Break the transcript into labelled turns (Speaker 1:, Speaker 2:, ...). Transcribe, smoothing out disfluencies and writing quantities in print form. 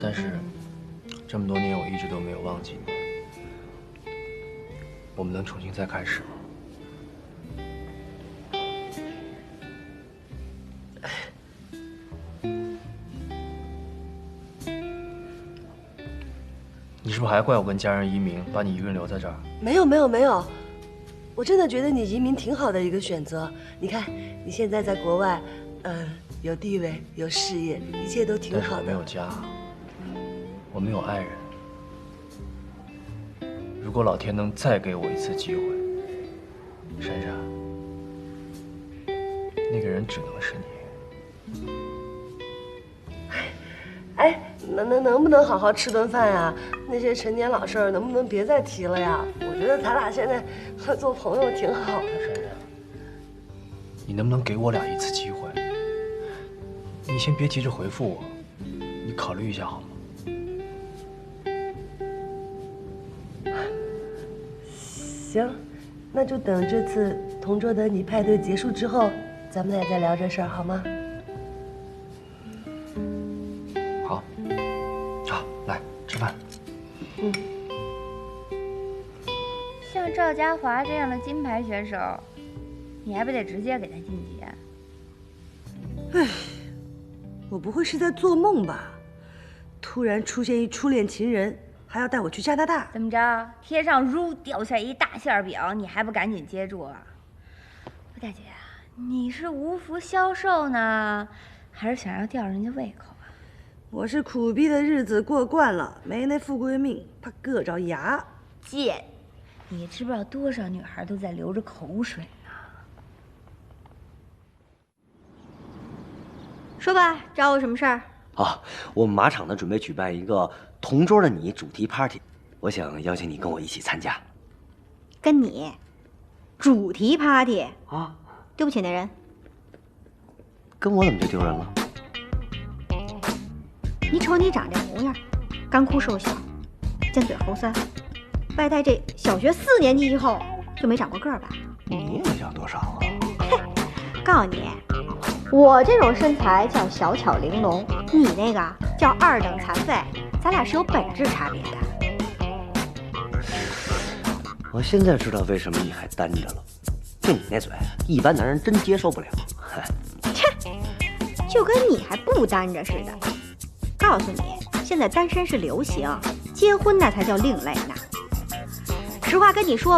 Speaker 1: 但是這麼多年，我一直都沒有忘記你。我們能重新再開始嗎？你是不是还怪我跟家人移民，把你一个人留在这儿？
Speaker 2: 没有，我真的觉得你移民挺好的一个選擇。你看，你現在在國外，有地位，有事業，一切都挺好的。
Speaker 1: 但是我沒有家，我沒有愛人。如果老天能再給我一次機會，珊珊，那個人只能是你。
Speaker 2: 哎，能不能好好吃頓飯呀？那些陳年老事兒能不能別再提了呀？我覺得咱倆現在做朋友挺好的。
Speaker 1: 珊珊，你能不能給我倆一次機會？你先別急着回復我，你考慮一下好嗎？
Speaker 2: 行，那就等這次同桌的你派對結束之後，咱們倆再聊這事兒好嗎？
Speaker 1: 好，好，來吃飯。
Speaker 3: 像趙家華這樣的金牌選手，你還不得直接給他晉級啊？
Speaker 2: 哎，我不會是在做夢吧？突然出現一初戀情人，還要帶我去加拿大？
Speaker 3: 怎麼着？天上如掉下一大餡餅，你還不趕緊接住啊？大姐，你是無福消受呢，還是想要吊人家胃口啊？
Speaker 2: 我是苦逼的日子過慣了，沒那富貴命，怕硌着牙。
Speaker 3: 賤！你知不知道多少女孩都在流着口水呢？說吧，找我什麼事兒？
Speaker 4: 我們馬場呢準備舉辦一個同桌的你主題 party， 我想邀請你跟我一起參加。
Speaker 3: 跟你主題 party
Speaker 4: 啊？
Speaker 3: 丟不起那人。
Speaker 4: 跟我怎麼就丟人了？
Speaker 3: 你瞅你長這模樣，乾枯瘦小，尖嘴猴腮，外帶這小學4年級以後就沒長過個兒吧？
Speaker 4: 你也沒長多少啊？
Speaker 3: 嘿，告訴你，我這種身材叫小巧玲瓏，你那個叫2等殘廢，咱倆是有本質差別的。
Speaker 4: 我現在知道為什麼你還單着了，就你那嘴，一般男人真接受不了。
Speaker 3: 切，就跟你還不單着似的。告訴你，現在單身是流行，結婚那才叫另類呢。實話跟你說。